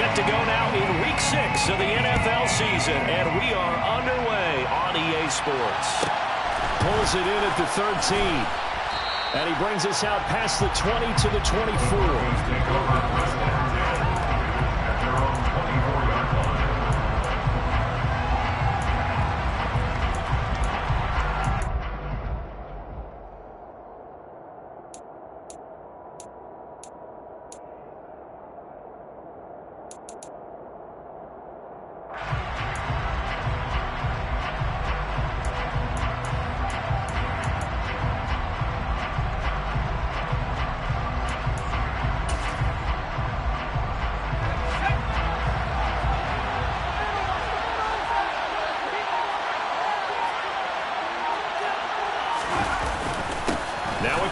Set to go now in Week 6 of the NFL season, and we are underway on EA Sports. Pulls it in at the 13. And he brings us out past the 20 to the 24.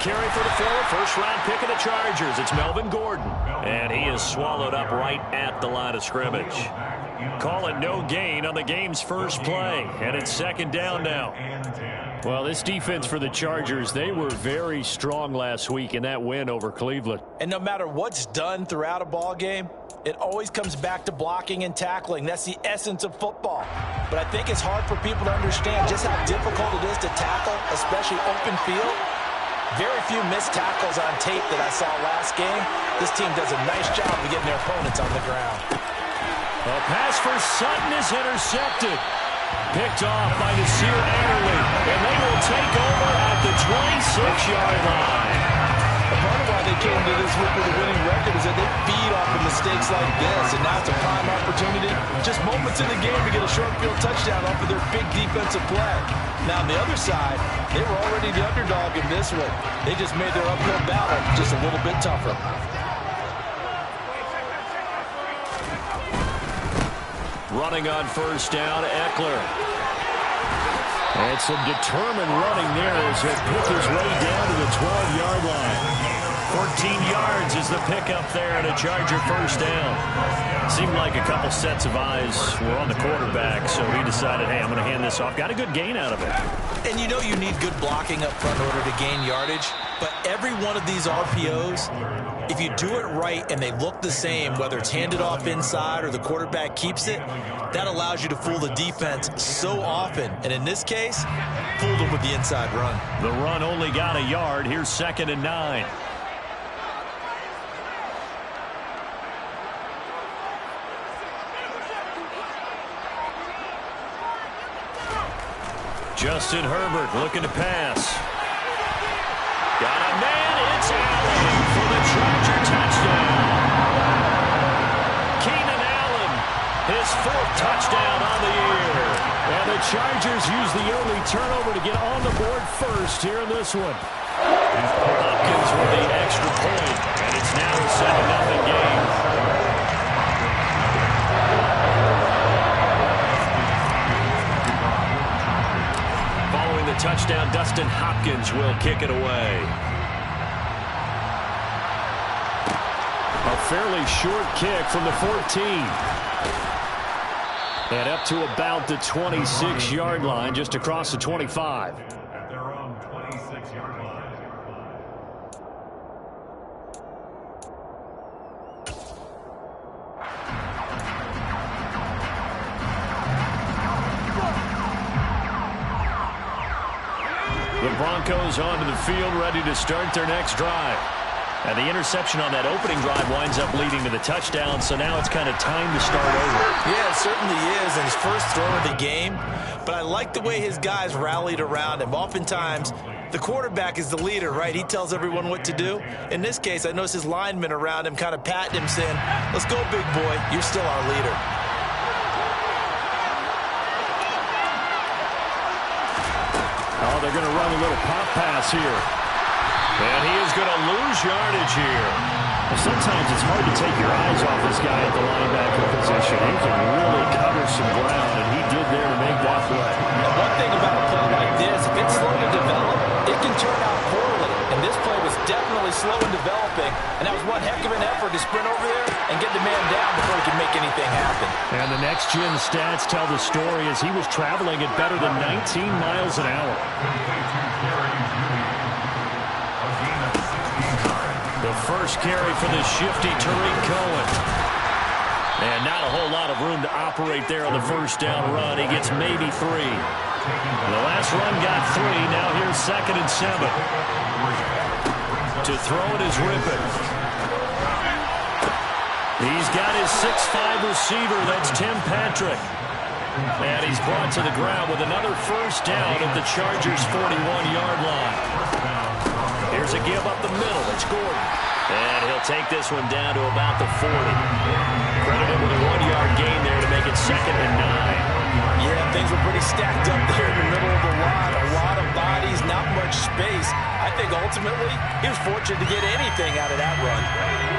Carry for the forward, first-round pick of the Chargers. It's Melvin Gordon, and he is swallowed up right at the line of scrimmage. Call it no gain on the game's first play, and it's second down now. Well, this defense for the Chargers, they were very strong last week in that win over Cleveland. And no matter what's done throughout a ball game, it always comes back to blocking and tackling. That's the essence of football. But I think it's hard for people to understand just how difficult it is to tackle, especially open field. Very few missed tackles on tape that I saw last game. This team does a nice job of getting their opponents on the ground. A pass for Sutton is intercepted. Picked off by Nasir Adderley. And they will take over at the 26-yard line. A part of why they came to this week with a winning record is that they feed off of mistakes like this. And now it's a prime opportunity, just moments in the game, to get a short field touchdown off of their big defensive play. Now, on the other side, they were already the underdog in this one. They just made their uphill battle just a little bit tougher. Running on first down, Eckler. And some determined running there as he pick his way down to the 12-yard line. 14 yards is the pickup there and a Charger first down. Seemed like a couple sets of eyes were on the quarterback, so he decided, hey, I'm going to hand this off. Got a good gain out of it. And you know you need good blocking up front in order to gain yardage, but every one of these RPOs, if you do it right and they look the same, whether it's handed off inside or the quarterback keeps it, that allows you to fool the defense so often. And in this case, fooled them with the inside run. The run only got a yard. Here's 2nd and 9. Justin Herbert looking to pass. Got a man. It's Allen for the Charger touchdown. Keenan Allen, his 4th touchdown on the year. And the Chargers use the early turnover to get on the board first here in this one. Hopkins with the extra point, and it's now a 7-0 game. The touchdown, Dustin Hopkins will kick it away. A fairly short kick from the 14. And up to about the 26-yard line, just across the 25. At their own 26-yard line. The Broncos onto the field, ready to start their next drive. And the interception on that opening drive winds up leading to the touchdown, so now it's kind of time to start over. Yeah, it certainly is, and his first throw of the game. But I like the way his guys rallied around him. Oftentimes, the quarterback is the leader, right? He tells everyone what to do. In this case, I noticed his linemen around him kind of patting him, saying, let's go, big boy. You're still our leader. Oh, they're going to run a little pop pass here. And he is going to lose yardage here. Well, sometimes it's hard to take your eyes off this guy at the linebacker position. He can really cover some ground, and he did there to make that play. One thing about a play like this, if it's slow to develop, it can turn out poorly. And this play was definitely slow in developing, and that was one heck of an effort to sprint over there and get the man down before he could make anything happen. And the next-gen stats tell the story as he was traveling at better than 19 miles an hour. The first carry for the shifty Tariq Cohen. not a whole lot of room to operate there on the first down run. He gets maybe 3. The last run got 3. Now here's 2nd and 7. To throw it is Rippon. He's got his 6'5 receiver. That's Tim Patrick. And he's brought to the ground with another first down at the Chargers' 41-yard line. Here's a give up the middle. It's Gordon. And he'll take this one down to about the 40. Credited with a 1-yard gain there to make it 2nd and 9. Yeah, things were pretty stacked up there in the middle of the line. A lot of bodies, not much space. I think ultimately he was fortunate to get anything out of that run.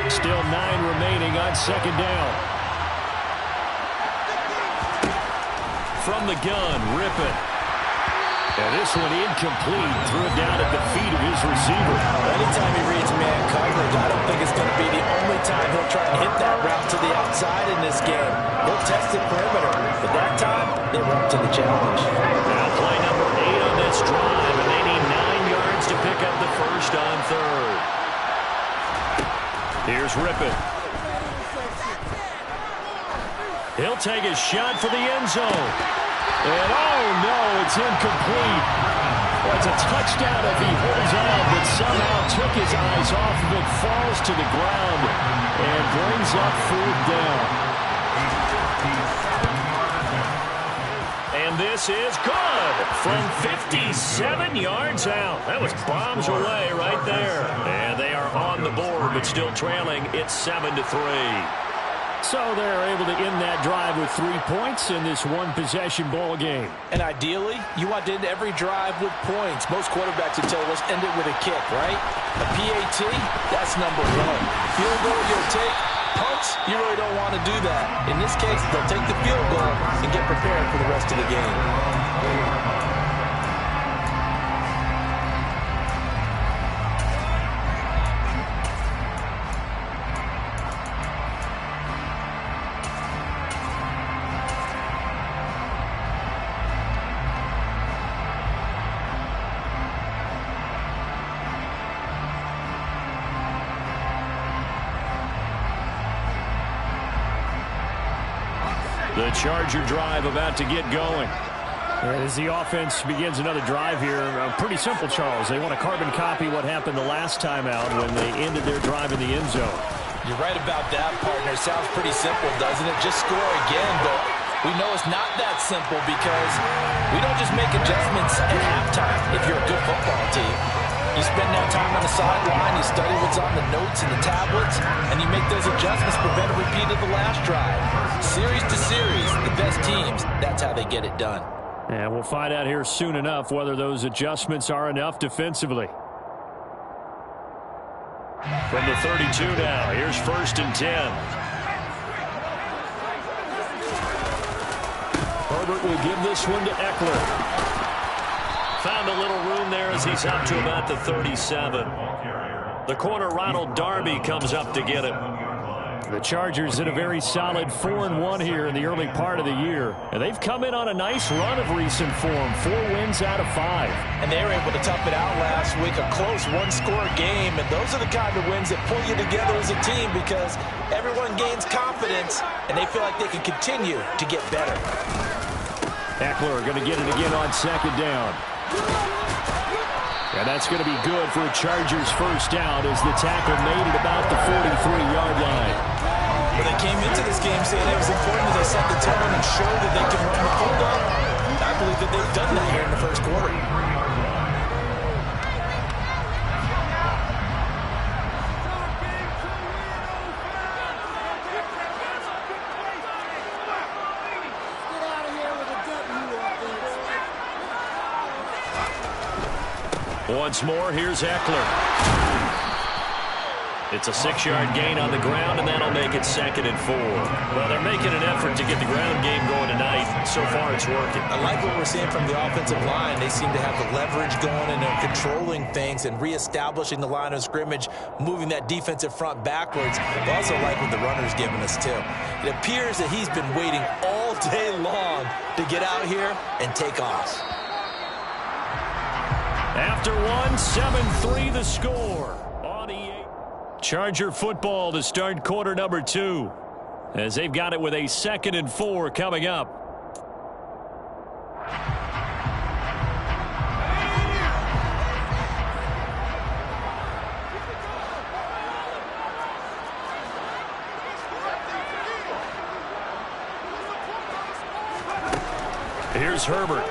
Still 9 remaining on 2nd down. From the gun, Rippon. And this one incomplete. Threw it down at the feet of his receiver. Anytime he reads man coverage, I don't think it's going to be the only time he'll try and hit that route to the outside in this game. He'll test the perimeter. But that time, they were up to the challenge. Now play number 8 on this drive, and they need 9 yards to pick up the first on 3rd. Here's Rippon. He'll take a shot for the end zone. And oh no, it's incomplete. Well, it's a touchdown if he holds on, but somehow took his eyes off of it, falls to the ground, and brings up 4th down. And this is good from 57 yards out. That was bombs away right there. And they are on the board, but still trailing. It's 7-3. So they're able to end that drive with 3 points in this one-possession ball game. And ideally, you want to end every drive with points. Most quarterbacks would tell us end it with a kick, right? A PAT, that's number 1. Field goal you'll take. Punts, you really don't want to do that. In this case, they'll take the field goal and get prepared for the rest of the game. The Charger drive about to get going. As the offense begins another drive here, pretty simple, Charles. They want to carbon copy what happened the last time out when they ended their drive in the end zone. You're right about that, partner. Sounds pretty simple, doesn't it? Just score again, but we know it's not that simple because we don't just make adjustments at halftime if you're a good football team. You spend that time on the sideline, you study what's on the notes and the tablets, and you make those adjustments, prevent a repeat of the last drive. Series to series, the best teams, that's how they get it done. And we'll find out here soon enough whether those adjustments are enough defensively. From the 32 now, here's 1st and 10. Herbert will give this one to Eckler. Found a little room there as he's up to about the 37. The corner, Ronald Darby, comes up to get him. The Chargers in a very solid 4-1 here in the early part of the year. And they've come in on a nice run of recent form. 4 wins out of 5. And they were able to tough it out last week. A close one-score game. And those are the kind of wins that pull you together as a team because everyone gains confidence and they feel like they can continue to get better. Eckler going to get it again on 2nd down. And that's going to be good for a Chargers first down as the tackle made it about the 43-yard line. Well, they came into this game saying it was important that they set the tone and show that they can run the football. I believe that they've done that here in the first quarter. Once more, here's Eckler. It's a 6-yard gain on the ground, and that'll make it 2nd and 4. Well, they're making an effort to get the ground game going tonight. So far, it's working. I like what we're seeing from the offensive line. They seem to have the leverage going, and they're controlling things and reestablishing the line of scrimmage, moving that defensive front backwards. I also like what the runner's giving us, too. It appears that he's been waiting all day long to get out here and take off. After one, 7-3 the score. On EA. Charger football to start quarter number 2. as they've got it with a 2nd and 4 coming up. Here's Herbert.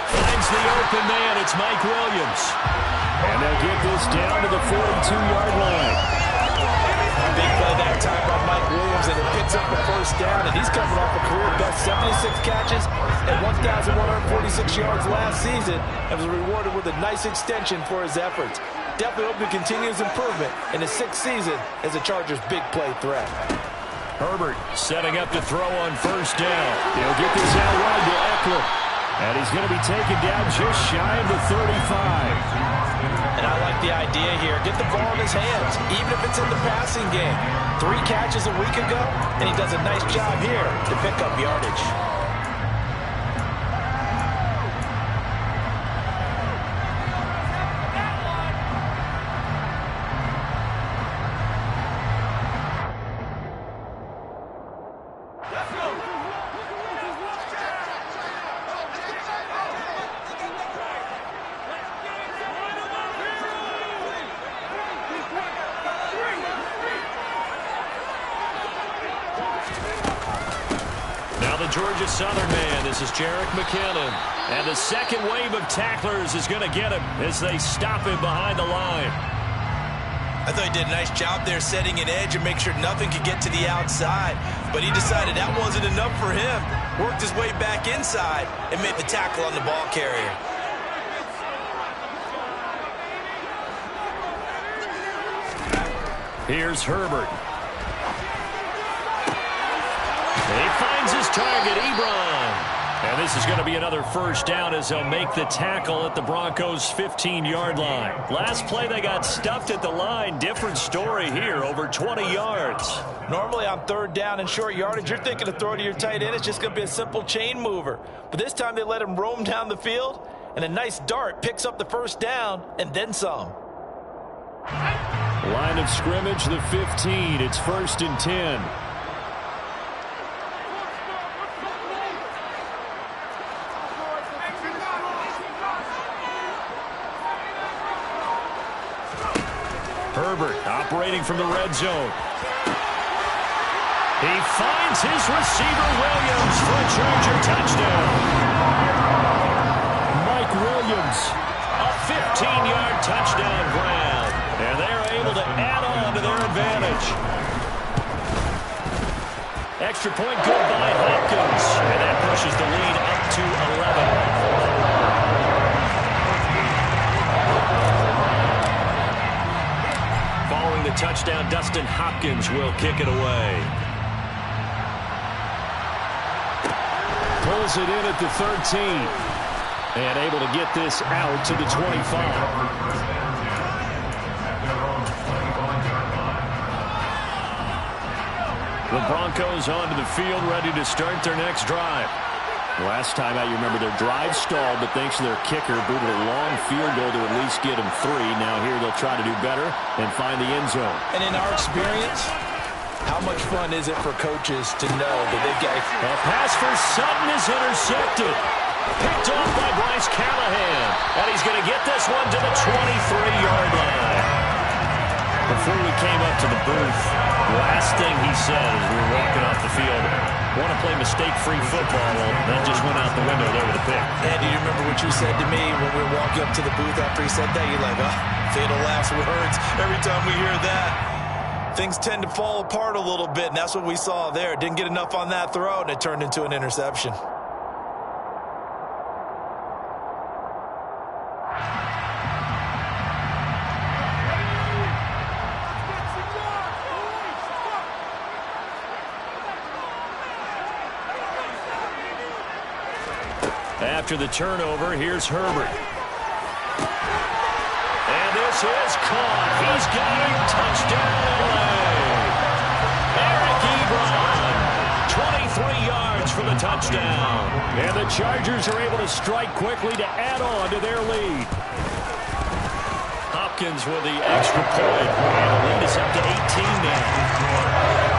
Finds the open man. It's Mike Williams. And they'll get this down to the 42-yard line. Big play that time by Mike Williams, and it picks up the first down, and he's coming off a career-best 76 catches and 1,146 yards last season, and was rewarded with a nice extension for his efforts. Definitely hope to continue his improvement in his 6th season as a Chargers' big play threat. Herbert setting up to throw on 1st down. He'll get this out wide to Eckler. And he's going to be taken down just shy of the 35. And I like the idea here. Get the ball in his hands, even if it's in the passing game. 3 catches a week ago, and he does a nice job here to pick up yardage. Georgia Southern man. This is Jerick McKinnon. And the 2nd wave of tacklers is going to get him as they stop him behind the line. I thought he did a nice job there setting an edge and make sure nothing could get to the outside. But he decided that wasn't enough for him. Worked his way back inside and made the tackle on the ball carrier. Here's Herbert. He finds his target, Ebron. And this is going to be another 1st down as they'll make the tackle at the Broncos' 15-yard line. Last play, they got stuffed at the line. Different story here, over 20 yards. Normally on 3rd down and short yardage, you're thinking of throwing to your tight end. It's just going to be a simple chain mover. But this time they let him roam down the field, and a nice dart picks up the 1st down and then some. Line of scrimmage, the 15. It's 1st and 10. Herbert operating from the red zone. He finds his receiver, Williams, for a Charger touchdown. Mike Williams. A 15-yard touchdown grab. And they're able to add on to their advantage. Extra point good by Hopkins. And that pushes the lead up to 11. Following the touchdown, Dustin Hopkins will kick it away. Pulls it in at the 13. And able to get this out to the 25. The Broncos onto the field, ready to start their next drive. Last time out, you remember their drive stalled, but thanks to their kicker, booted a long field goal to at least get them 3. Now here they'll try to do better and find the end zone. And in our experience, how much fun is it for coaches to know that they've got a pass for Sutton is intercepted. Picked off by Bryce Callahan. And he's going to get this one to the 23-yard line. Before we came up to the booth, last thing he said as we were walking off the field, want to play mistake-free football. Well, that just went out the window there with a pick. And do you remember what you said to me when we were walking up to the booth after he said that? You're like, oh, fatal last words. Every time we hear that, things tend to fall apart a little bit, and that's what we saw there. Didn't get enough on that throw, and it turned into an interception. After the turnover, here's Herbert. And this is caught. He's got a touchdown. Eric Ebron, 23 yards for the touchdown. And the Chargers are able to strike quickly to add on to their lead. Hopkins with the extra point. And the lead is up to 18 now.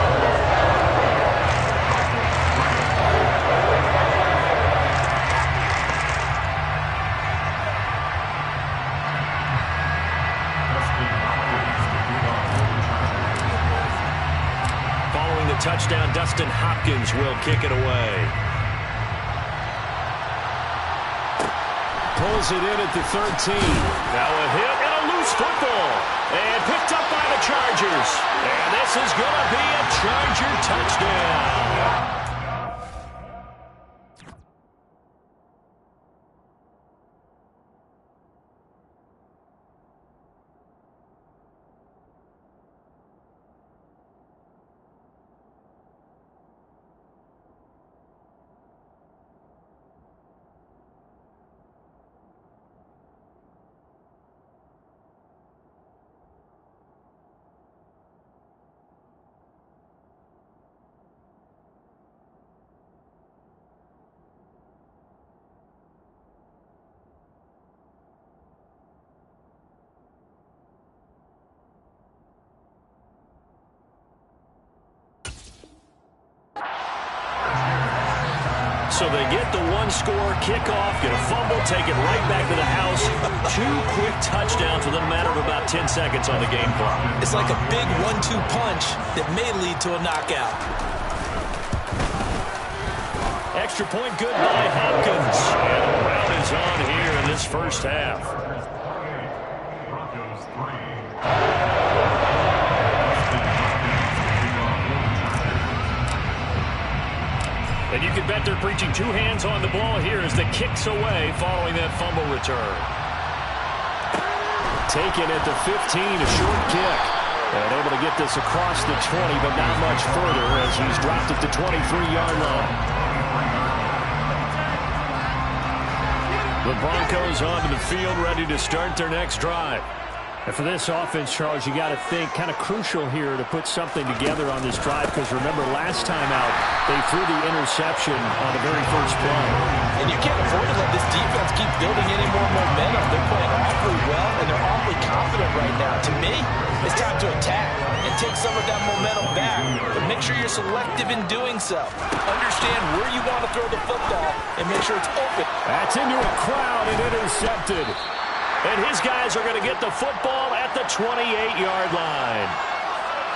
touchdown. Dustin Hopkins will kick it away. Pulls it in at the 13. Now a hit and a loose football. And picked up by the Chargers. And this is going to be a Charger touchdown. So they get the one-score kickoff, get a fumble, take it right back to the house. 2 quick touchdowns within a matter of about 10 seconds on the game clock. It's like a big 1-2 punch that may lead to a knockout. Extra point good by Hopkins. And a round is on here in this first half. Broncos 3. And you can bet they're preaching 2 hands on the ball here as the kick's away following that fumble return. Taken at the 15, a short kick. And able to get this across the 20, but not much further as he's dropped at the 23-yard line. The Broncos onto the field, ready to start their next drive. And for this offense, Charles, you got to think kind of crucial here to put something together on this drive, because remember, last time out, they threw the interception on the very first play. And you can't afford to let this defense keep building any more momentum. They're playing awfully well, and they're awfully confident right now. To me, it's time to attack and take some of that momentum back, but make sure you're selective in doing so. Understand where you want to throw the football and make sure it's open. That's into a crowd and intercepted. And his guys are going to get the football at the 28-yard line.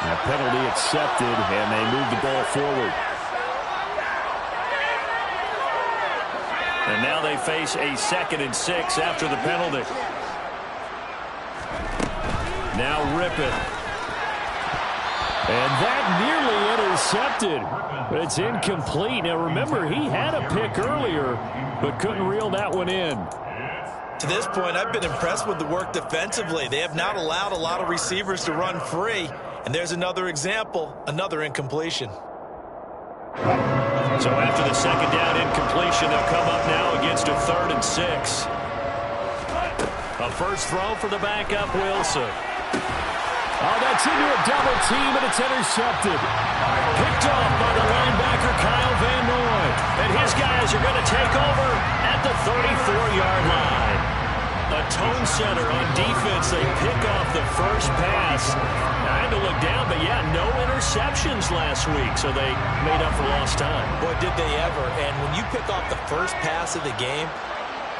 A penalty accepted, and they move the ball forward. And now they face a 2nd and 6 after the penalty. Now rip it. And that nearly intercepted, but it's incomplete. Now remember, he had a pick earlier, but couldn't reel that one in. To this point, I've been impressed with the work defensively. They have not allowed a lot of receivers to run free. And there's another example, another incompletion. So after the 2nd down incompletion, they'll come up now against a 3rd and 6. A first throw for the backup, Wilson. Oh, that's into a double team, and it's intercepted. Picked off by the linebacker, Kyle Van Noy. And his guys are going to take over at the 34-yard line. A tone setter on defense. They pick off the first pass. I had to look down, but yeah, no interceptions last week, so they made up for lost time. Boy, did they ever. And when you pick off the first pass of the game,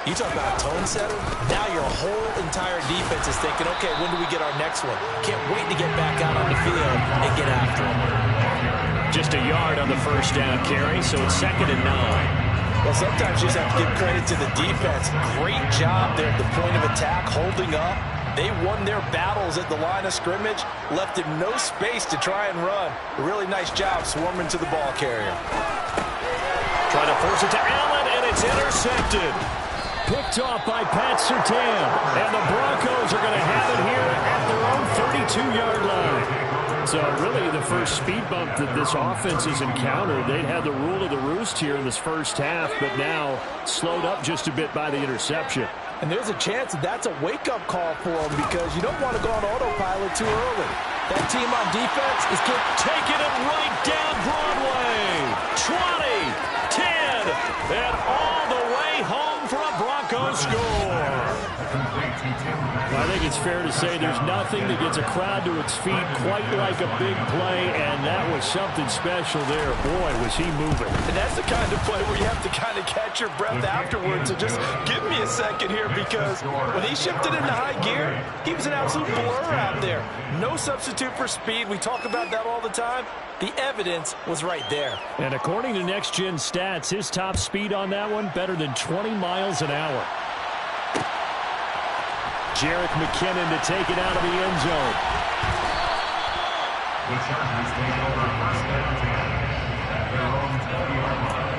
you talk about a tone setter. Now your whole entire defense is thinking, okay, when do we get our next one? Can't wait to get back out on the field and get after it. Just a yard on the first down carry, so it's 2nd and 9. Well, sometimes you just have to give credit to the defense. Great job there at the point of attack, holding up. They won their battles at the line of scrimmage, left him no space to try and run. A really nice job swarming to the ball carrier. Trying to force it to Allen, and it's intercepted. Picked off by Pat Surtain. And the Broncos are going to have it here at their own 32-yard line. So really the first speed bump that this offense has encountered. They'd had the rule of the roost here in this first half, but now slowed up just a bit by the interception. And there's a chance that that's a wake-up call for them, because you don't want to go on autopilot too early. That team on defense is taking it right down Broadway. 20, 10, and all the way home for a Broncos score. I think it's fair to say there's nothing that gets a crowd to its feet quite like a big play, and that was something special there. Boy, was he moving. And that's the kind of play where you have to kind of catch your breath afterwards. So just give me a second here, because when he shifted into high gear, he was an absolute blur out there. No substitute for speed. We talk about that all the time. The evidence was right there. And according to Next Gen Stats, his top speed on that one, better than 20 miles an hour. Jerick McKinnon to take it out of the end zone. The Chargers take over first and 10 at their own 20-yard line.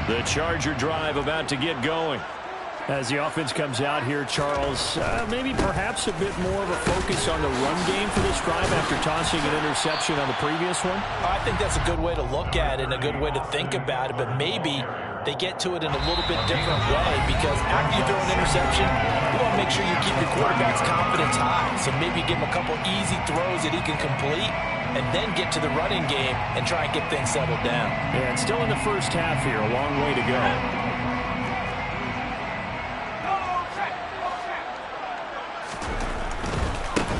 The Charger drive about to get going. As the offense comes out here, Charles, maybe perhaps a bit more of a focus on the run game for this drive after tossing an interception on the previous one? I think that's a good way to look at it and a good way to think about it, but maybe they get to it in a little bit different way, because after you throw an interception, you want to make sure you keep your quarterback's confidence high. So maybe give him a couple easy throws that he can complete, and then get to the running game and try and get things settled down. Yeah, and still in the first half here, a long way to go.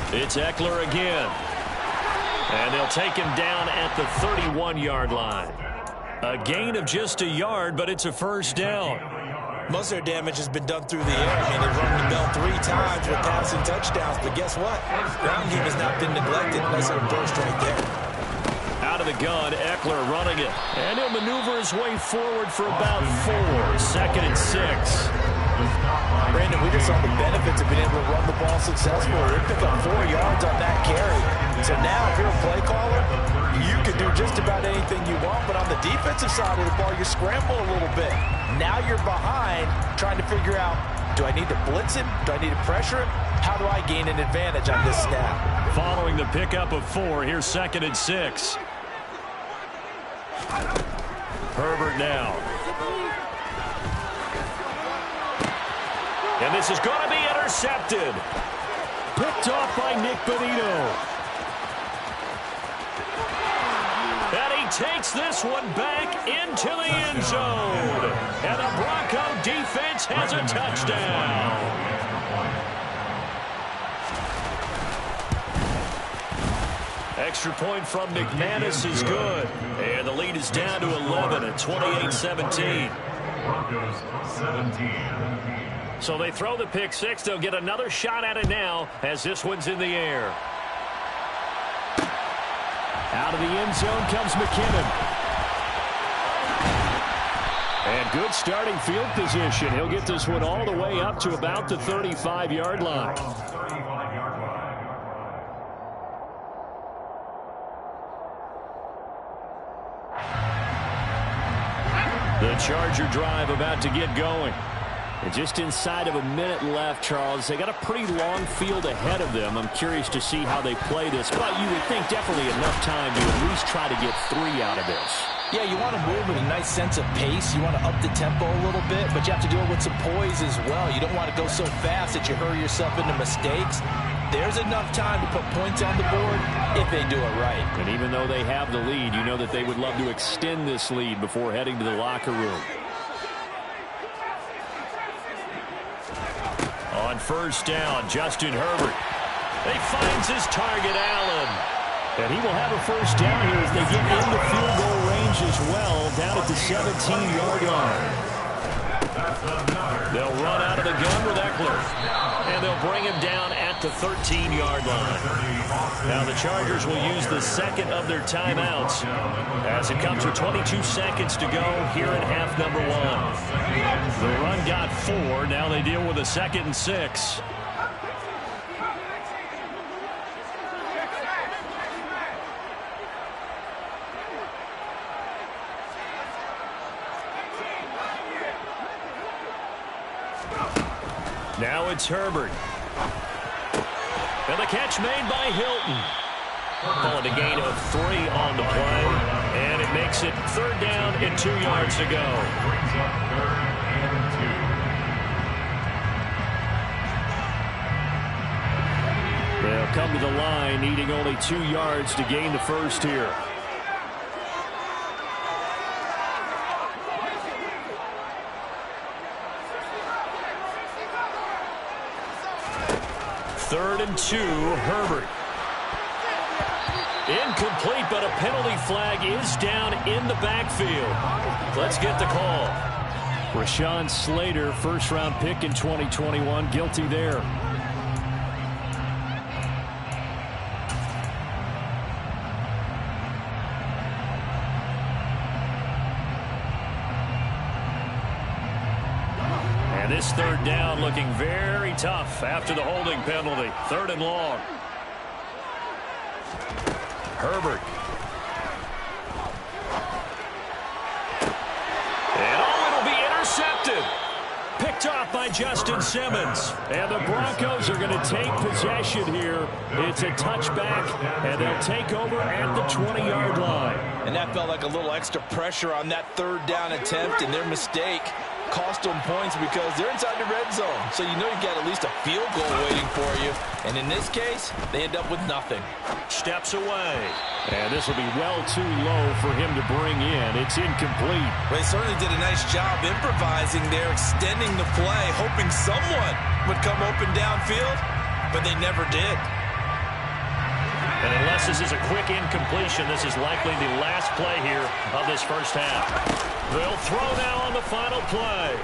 It's Eckler again. And they'll take him down at the 31-yard line. A gain of just a yard, but it's a first down. Most of their damage has been done through the air. I mean, they've rung the bell 3 times with passing touchdowns, but guess what? Ground game has not been neglected. Nice little burst right there. Out of the gun, Eckler running it. And he'll maneuver his way forward for about 4. Second and 6. Brandon, we just saw the benefits of being able to run the ball successfully. They pick up 4 yards on that carry. So now, if you're a play caller, you can do just about anything you want, but on the defensive side of the ball, you scramble a little bit. Now you're behind, trying to figure out, do I need to blitz him? Do I need to pressure him? How do I gain an advantage on this snap? Following the pickup of 4, here's second and 6. Herbert now. And this is going to be intercepted. Picked off by Nick Bonito. And he takes this one back into the end zone. And the Bronco defense has a touchdown. Extra point from McManus is good. And the lead is down to 11 at 28-17. Broncos 17. So they throw the pick 6. They'll get another shot at it now as this one's in the air. Out of the end zone comes McKinnon. And good starting field position. He'll get this one all the way up to about the 35-yard line. 35-yard line. The Charger drive about to get going. And just inside of a minute left, Charles. They got a pretty long field ahead of them. I'm curious to see how they play this. But you would think definitely enough time to at least try to get 3 out of this. Yeah, you want to move with a nice sense of pace. You want to up the tempo a little bit, but you have to do it with some poise as well. You don't want to go so fast that you hurry yourself into mistakes. There's enough time to put points on the board if they do it right. And even though they have the lead, you know that they would love to extend this lead before heading to the locker room. On first down, Justin Herbert. He finds his target, Allen. And he will have a first down here as they get into field goal range as well, down at the 17-yard line. They'll run out of the gun with Eckler. And they'll bring him down at the 13-yard line. Now the Chargers will use the second of their timeouts as it comes with 22 seconds to go here in half number 1. The run got 4. Now they deal with a 2nd and 6. Now it's Herbert. And the catch made by Hilton. Calling a gain of 3 on the play. And it makes it 3rd down and 2 yards to go. Brings up 3rd and 2. They'll come to the line, needing only 2 yards to gain the first here. Third and 2, Herbert. Incomplete, but a penalty flag is down in the backfield. Let's get the call. Rashawn Slater, first-round pick in 2021, guilty there. And this third down looking very tough after the holding penalty. Third and long. Herbert. And it'll be intercepted. Picked off by Justin Simmons. And the Broncos are going to take possession here. It's a touchback, and they'll take over at the 20-yard line. And that felt like a little extra pressure on that third down attempt, and their mistake cost them points because they're inside the red zone. So you know you got at least a field goal waiting for you. And in this case, they end up with nothing. Steps away. And this will be well too low for him to bring in. It's incomplete. They certainly did a nice job improvising there, extending the play, hoping someone would come open downfield, but they never did. And unless this is a quick incompletion, this is likely the last play here of this first half. They'll throw now on the final play.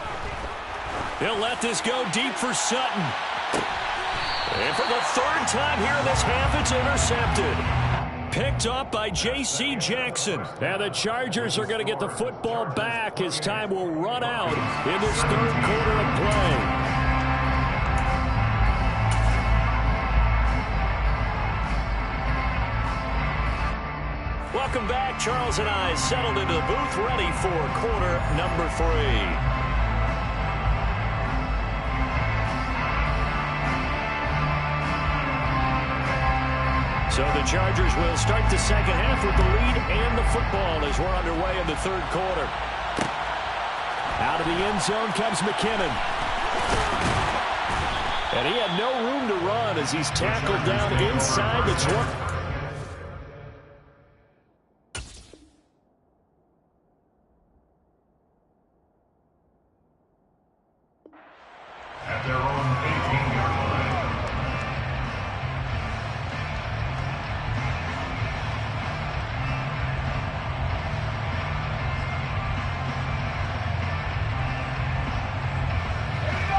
They'll let this go deep for Sutton. And for the third time here in this half, it's intercepted. Picked up by J.C. Jackson. And the Chargers are going to get the football back as time will run out in this third quarter of play. Welcome back. Charles and I settled into the booth, ready for quarter number 3. So the Chargers will start the second half with the lead and the football as we're underway in the third quarter. Out of the end zone comes McKinnon. And he had no room to run as he's tackled down inside the 20. At their own 18-yard line.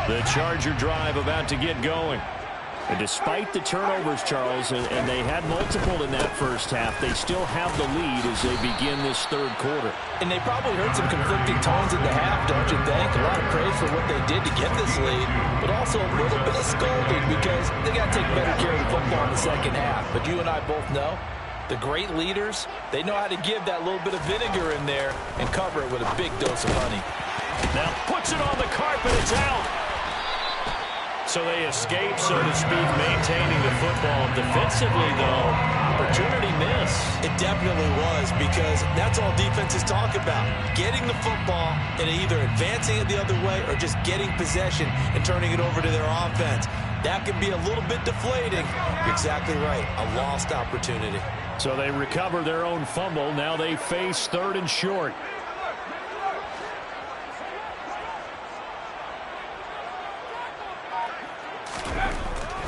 The Charger drive about to get going. And despite the turnovers, Charles, and they had multiple in that first half, they still have the lead as they begin this third quarter. And they probably heard some conflicting tones in the half, don't you think? A lot of praise for what they did to get this lead, but also a little bit of scolding because they got to take better care of the football in the second half. But you and I both know the great leaders, they know how to give that little bit of vinegar in there and cover it with a big dose of honey. Now puts it on the carpet. It's out. So they escape, so to speak, maintaining the football. Defensively, though, opportunity miss. It definitely was, because that's all defenses talk about. Getting the football and either advancing it the other way or just getting possession and turning it over to their offense. That can be a little bit deflating. You're exactly right. A lost opportunity. So they recover their own fumble. Now they face third and short.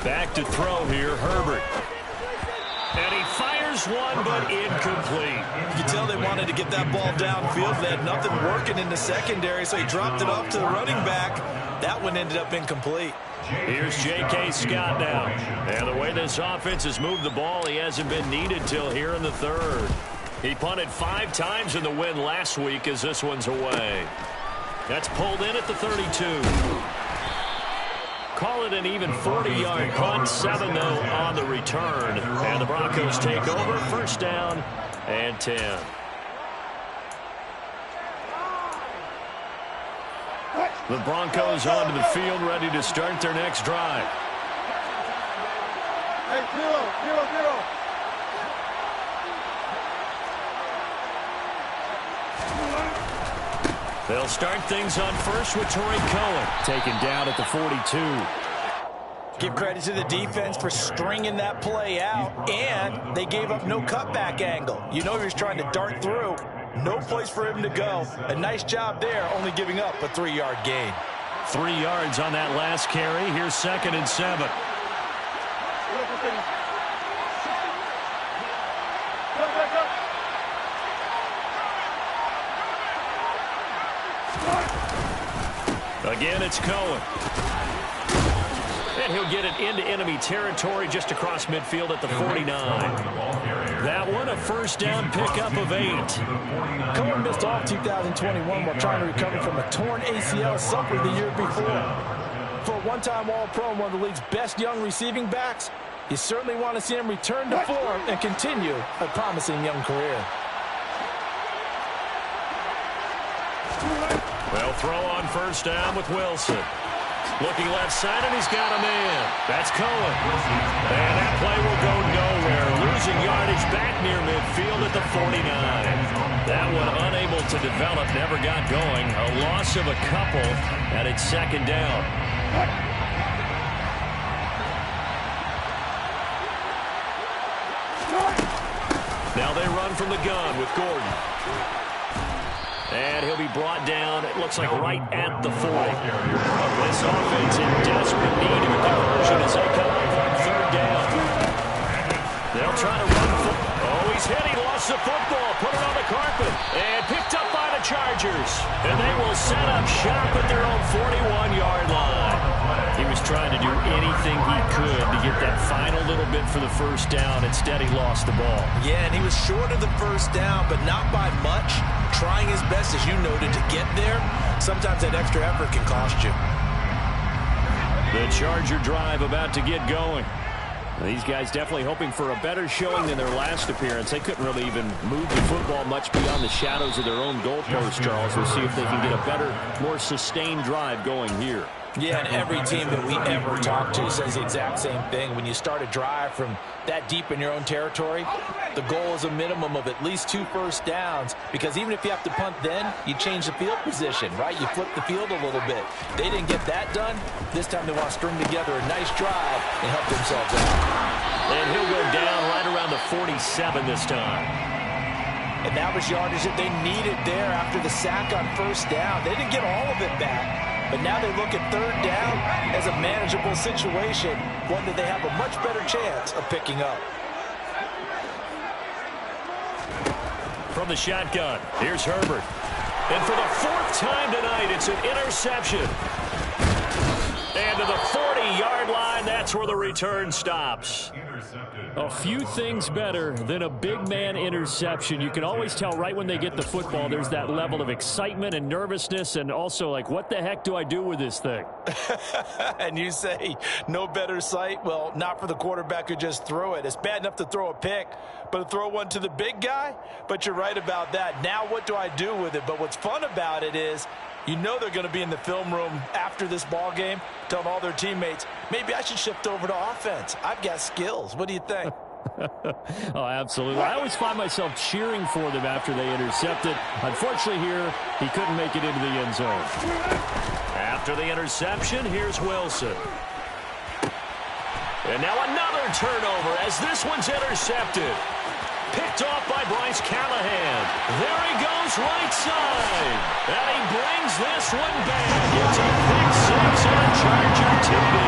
Back to throw here, Herbert. And he fires one, but incomplete. You can tell they wanted to get that ball downfield. They had nothing working in the secondary, so he dropped it off to the running back. That one ended up incomplete. Here's J.K. Scott now. And the way this offense has moved the ball, he hasn't been needed till here in the third. He punted 5 times in the win last week as this one's away. That's pulled in at the 32. Call it an even 40-yard punt, 7 though on the return. And the Broncos take over, first down and 10. The Broncos onto the field, ready to start their next drive. Hey, 0-0-0. They'll start things on first with Torrey Cohen. Taken down at the 42. Give credit to the defense for stringing that play out, and they gave up no cutback angle. You know he was trying to dart through. No place for him to go. A nice job there, only giving up a 3-yard gain. 3 yards on that last carry. Here's 2nd and 7. Again, it's Cohen. And he'll get it into enemy territory just across midfield at the 49. That one, a first down pickup of 8. Cohen missed all 2021 while trying to recover from a torn ACL suffered the year before. For a one-time All-Pro and one of the league's best young receiving backs, you certainly want to see him return to form and continue a promising young career. They'll throw on first down with Wilson. Looking left side, and he's got a man. That's Cohen. And that play will go nowhere. Losing yardage back near midfield at the 49. That one unable to develop, never got going. A loss of a couple, and it's 2nd down. Now they run from the gun with Gordon. And he'll be brought down, it looks like right at the 40. This offense in desperate need of a conversion as they come up on 3rd down. They'll try to run. Oh, he's hit. He lost the football. Put it on the carpet. And picked up by the Chargers. And they will set up shop at their own 41-yard line. He was trying to do anything he could to get that final little bit for the first down. Instead, he lost the ball. Yeah, and he was short of the first down, but not by much. Trying his best, as you noted, to get there. Sometimes that extra effort can cost you. The Charger drive about to get going. These guys definitely hoping for a better showing than their last appearance. They couldn't really even move the football much beyond the shadows of their own goalpost, Charles. We'll see if they can get a better, more sustained drive going here. Yeah, and every team that we ever talk to says the exact same thing. When you start a drive from that deep in your own territory, the goal is a minimum of at least 2 first downs, because even if you have to punt then, you change the field position, right? You flip the field a little bit. They didn't get that done. This time they want to string together a nice drive and help themselves out. And he'll go down right around the 47 this time. And that was yardage that they needed there after the sack on first down. They didn't get all of it back. But now they look at 3rd down as a manageable situation, one that they have a much better chance of picking up. From the shotgun, here's Herbert. And for the 4th time tonight, it's an interception. And to the 40-yard line, that's where the return stops. A few things better than a big man interception. You can always tell right when they get the football, there's that level of excitement and nervousness, and also like, what the heck do I do with this thing? And you say no better sight? Well, not for the quarterback who just threw it. It's bad enough to throw a pick, but to throw one to the big guy? But you're right about that. Now what do I do with it? But what's fun about it is, you know they're going to be in the film room after this ball game, telling all their teammates, maybe I should shift over to offense. I've got skills. What do you think? Oh, absolutely. I always find myself cheering for them after they intercept it. Unfortunately here, he couldn't make it into the end zone. After the interception, here's Wilson. And now another turnover as this one's intercepted. Picked off by Bryce Callahan. There he goes right side. And he brings this one back. It's a pick 6 and a Charger TD.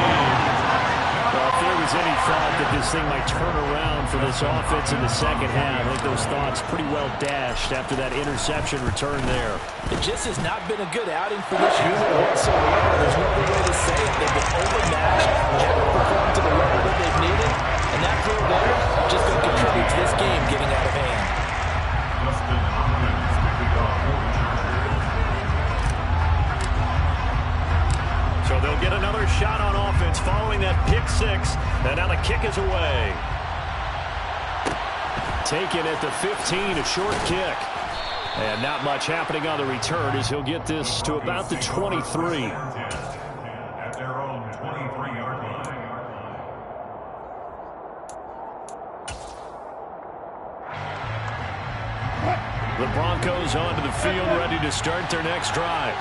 Well, if there was any thought that this thing might turn around for this offense in the second half, I think those thoughts pretty well dashed after that interception return there. It just has not been a good outing for this unit whatsoever. There's no other way to say it. They've been overmatched, haven't performed to the level that they've needed, and that throw there just going to contribute to this game getting out of hand. So they'll get another shot on offense following that pick 6, and now the kick is away. Taken at the 15, a short kick. And not much happening on the return as he'll get this to about the 23. At their own 23-yard line. The Broncos onto the field, ready to start their next drive.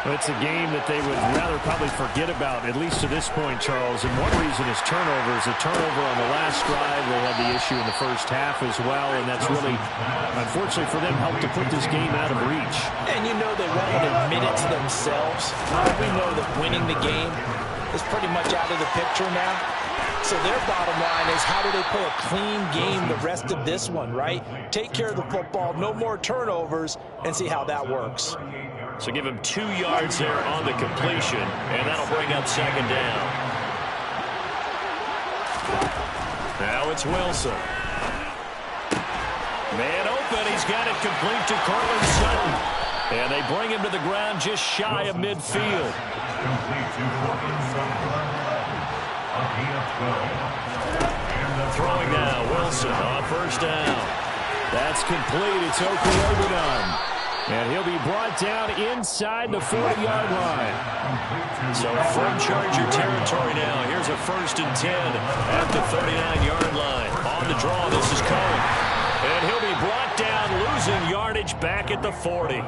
It's a game that they would rather probably forget about, at least to this point, Charles. And one reason is turnovers. A turnover on the last drive. They had the issue in the first half as well, and that's really, unfortunately for them, helped to put this game out of reach. And you know they won't admit it to themselves. We know that winning the game is pretty much out of the picture now. So their bottom line is, how do they play a clean game the rest of this one, right? Take care of the football, no more turnovers, and see how that works. So give him 2 yards there on the completion, and that'll bring up second down. Now it's Wilson. Man open, he's got it complete to Cortland Sutton. And they bring him to the ground just shy of midfield. Throwing now, Wilson on first down. That's complete. It's Okuobunan. And he'll be brought down inside the 40-yard line. So from Charger territory now. Here's a 1st and 10 at the 39-yard line. On the draw, this is Cohen. And he'll be brought down, losing yardage back at the 40.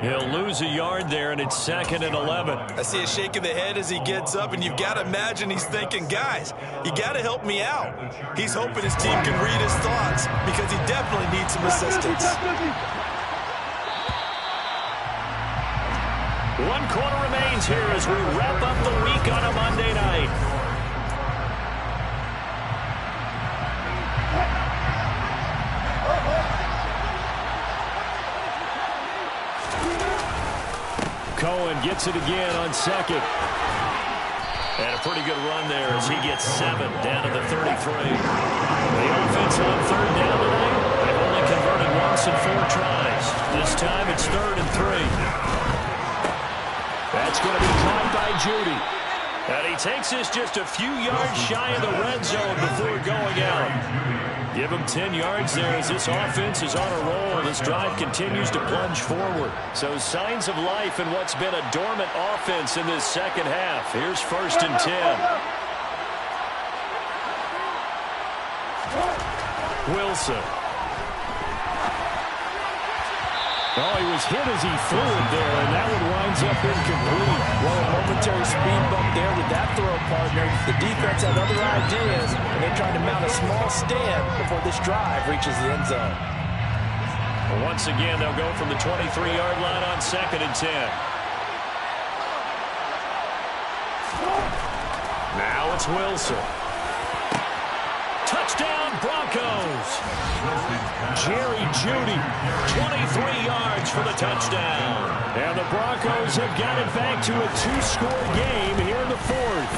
He'll lose a yard there, and it's 2nd and 11. I see a shake of the head as he gets up, and you've got to imagine he's thinking, guys, you got to help me out. He's hoping his team can read his thoughts because he definitely needs some assistance. 1 quarter remains here as we wrap up the week on a Monday night. Cohen gets it again on 2nd. And a pretty good run there as he gets 7 down to the 33. The offense on 3rd down tonight. They've only converted once in 4 tries. This time it's 3rd and 3. That's going to be caught by Judy. And he takes this just a few yards shy of the red zone before going out. Give him 10 yards there as this offense is on a roll. This drive continues to plunge forward. So signs of life in what's been a dormant offense in this second half. Here's 1st and 10. Wilson. Oh, he was hit as he threw it there, and that one winds up incomplete. Well, a momentary speed bump there with that throw, partner. The defense had other ideas, and they're trying to mount a small stand before this drive reaches the end zone. Well, once again, they'll go from the 23-yard line on 2nd and 10. Now it's Wilson. Touchdown, Broncos. Jerry Jeudy, 23 yards for the touchdown. And the Broncos have got it back to a 2-score game here in the 4th.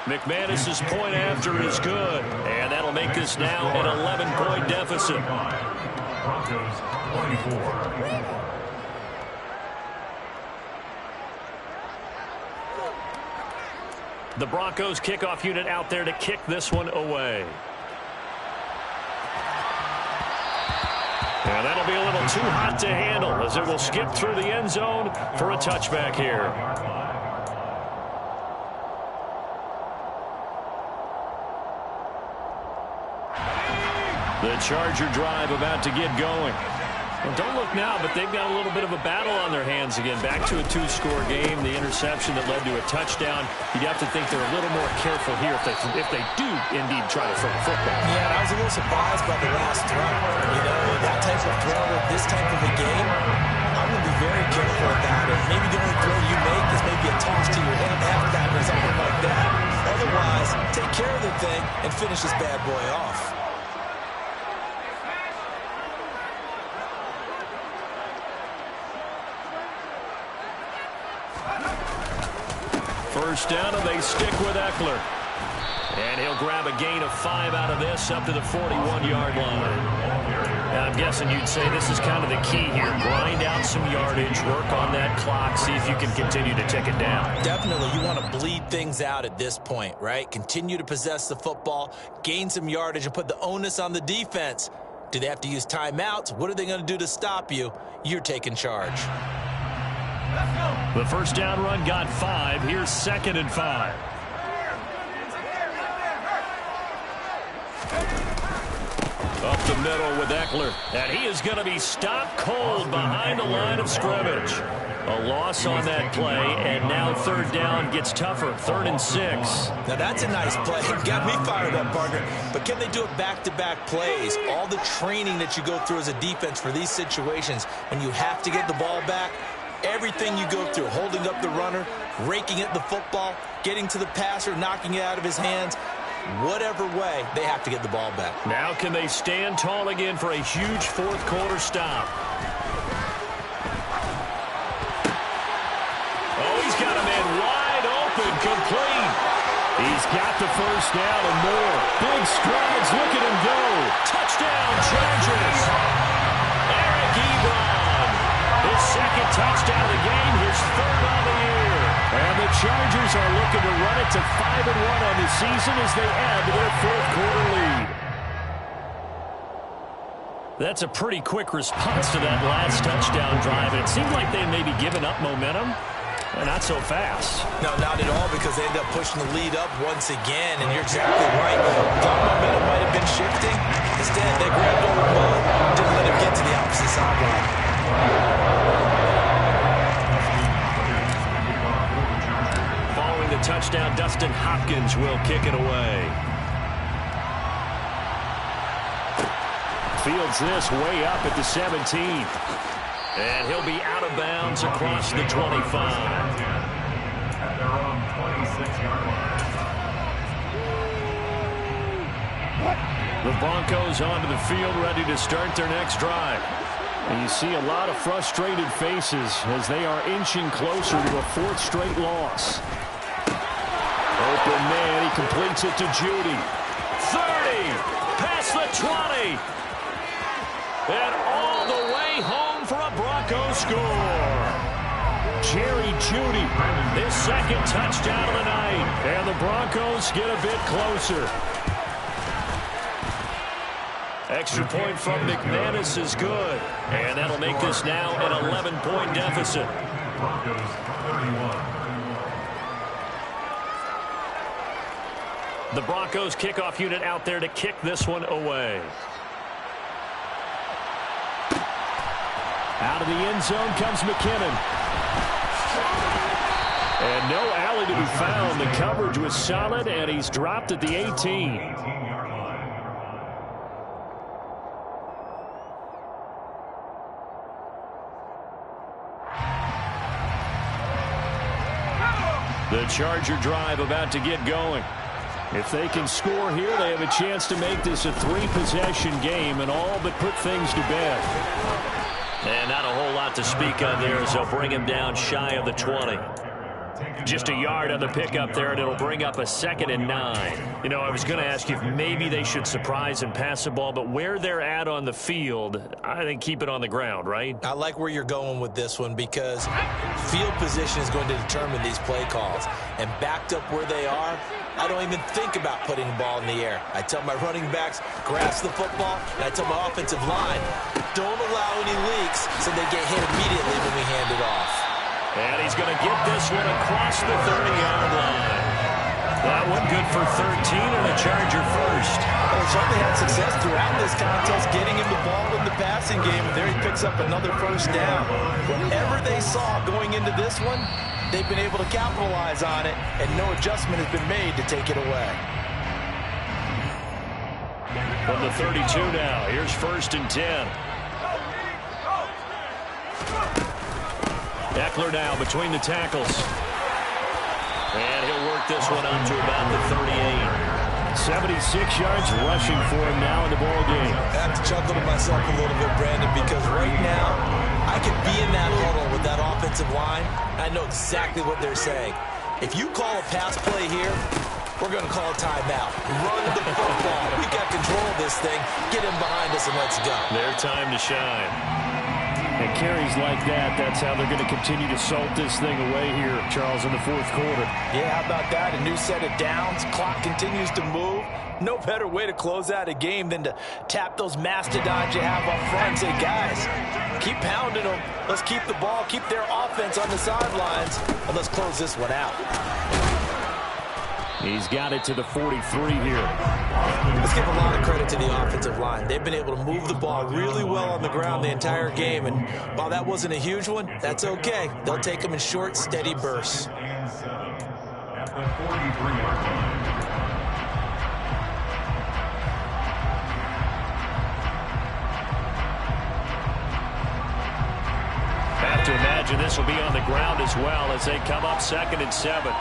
McManus's point after is good, and that'll make this now an 11-point deficit. Broncos 24. The Broncos kickoff unit out there to kick this one away. And that'll be a little too hot to handle as it will skip through the end zone for a touchback here. The Charger drive about to get going. Well, don't look now, but they've got a little bit of a battle on their hands again. Back to a 2-score game. The interception that led to a touchdown. You'd have to think they're a little more careful here if they do indeed try to throw the football. Yeah, I was a little surprised by the last throw. You know, that type of throw with this type of a game, I'm going to be very careful with that. And maybe the only throw you make is maybe a toss to your head halfback or something like that. Otherwise, take care of the thing and finish this bad boy off. First down, and they stick with Eckler. And he'll grab a gain of 5 out of this up to the 41-yard line. Now, I'm guessing you'd say this is kind of the key here. Grind out some yardage, work on that clock, see if you can continue to tick it down. Definitely. You want to bleed things out at this point, right? Continue to possess the football, gain some yardage, and put the onus on the defense. Do they have to use timeouts? What are they going to do to stop you? You're taking charge. The first down run got 5. Here's 2nd and 5. Up the middle with Eckler. And he is going to be stopped cold behind the line of scrimmage. A loss on that play, and now third down gets tougher. 3rd and 6. Now that's a nice play. Got me fired up, partner. But can they do it back-to-back plays? All the training that you go through as a defense for these situations, when you have to get the ball back, everything you go through, holding up the runner, raking at the football, getting to the passer, knocking it out of his hands, whatever way, they have to get the ball back. Now can they stand tall again for a huge fourth-quarter stop? Oh, he's got a man wide open, complete. He's got the first down and more. Big strides, look at him go. Touchdown, Chargers. Eric Ebron. His second touchdown of the game, his 3rd on the year. And the Chargers are looking to run it to 5-1 on the season as they add to their fourth-quarter lead. That's a pretty quick response to that last touchdown drive. And it seemed like they may be giving up momentum. Well, not so fast. No, not at all, because they end up pushing the lead up once again. And you're exactly right. Thought momentum might have been shifting. Instead, they grabbed over the ball, didn't let him get to the opposite sideline. Following the touchdown, Dustin Hopkins will kick it away. Fields this way up at the 17. And he'll be out of bounds across the 25. At their own 26-yard line. The Broncos onto the field, ready to start their next drive. And you see a lot of frustrated faces as they are inching closer to a 4th straight loss. Open man, he completes it to Judy. 30, past the 20. And all the way home for a Broncos score. Jerry Judy, His second touchdown of the night. and the Broncos get a bit closer. Extra point from McManus is good. And that'll make this now an 11-point deficit. Broncos 31. The Broncos kickoff unit out there to kick this one away. Out of the end zone comes McKinnon. And no alley to be found. The coverage was solid, and he's dropped at the 18. 18-yard line. The Charger drive about to get going. If they can score here, they have a chance to make this a 3-possession game and all but put things to bed. And not a whole lot to speak of there as they'll bring him down shy of the 20. Just a yard on the pickup there, and it'll bring up a 2nd and 9. You know, I was going to ask you if maybe they should surprise and pass the ball, but where they're at on the field, I think keep it on the ground, right? I like where you're going with this one, because field position is going to determine these play calls. And backed up where they are, I don't even think about putting the ball in the air. I tell my running backs, grasp the football, and I tell my offensive line, don't allow any leaks so they get hit immediately when we hand it off. And he's going to get this one across the 30-yard line. That one good for 13 and a Charger first. Well, they certainly had success throughout this contest getting him the ball in the passing game, and there he picks up another first down. Whatever they saw going into this one, they've been able to capitalize on it, and no adjustment has been made to take it away. From the 32 now, here's 1st and 10. Eckler now between the tackles. And he'll work this one out to about the 38. 76 yards rushing for him now in the ball game. I have to chuckle to myself a little bit, Brandon, because right now I could be in that huddle with that offensive line. I know exactly what they're saying. If you call a pass play here, we're going to call a timeout. Run the football. We got control of this thing. Get him behind us and let's go. Their time to shine. And carries like that, that's how they're going to continue to salt this thing away here, Charles, in the 4th quarter. Yeah, how about that? A new set of downs. Clock continues to move. No better way to close out a game than to tap those mastodons you have up front and say, guys, keep pounding them. Let's keep the ball, keep their offense on the sidelines, and let's close this one out. He's got it to the 43 here. Let's give a lot of credit to the offensive line. They've been able to move the ball really well on the ground the entire game, and while that wasn't a huge one, that's okay. They'll take them in short, steady bursts. At the 43-yard line. Have to imagine this will be on the ground as well as they come up 2nd and 7.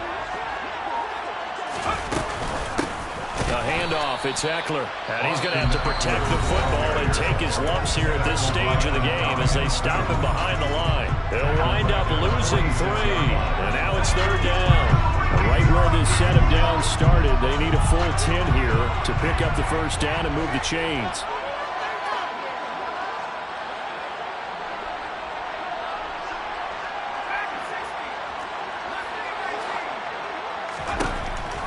The handoff, it's Eckler. And he's going to have to protect the football and take his lumps here at this stage of the game as they stop him behind the line. They'll wind up losing 3. And now it's 3rd down. Right where this set of downs started, they need a full 10 here to pick up the 1st down and move the chains.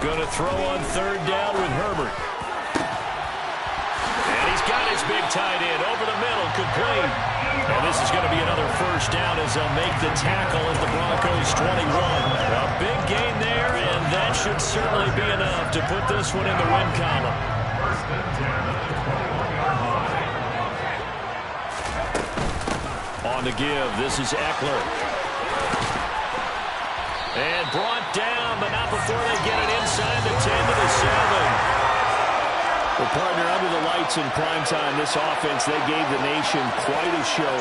Going to throw on 3rd down with Herbert. And he's got his big tight end over the middle, complete. And this is going to be another 1st down as they'll make the tackle at the Broncos 21. A big gain there, and that should certainly be enough to put this one in the win column. 1st and 10 at the 21-yard line. On the give, this is Eckler. And brought down, but not before they get it inside the 10 to the 7. Well, partner, under the lights in primetime, this offense, they gave the nation quite a show.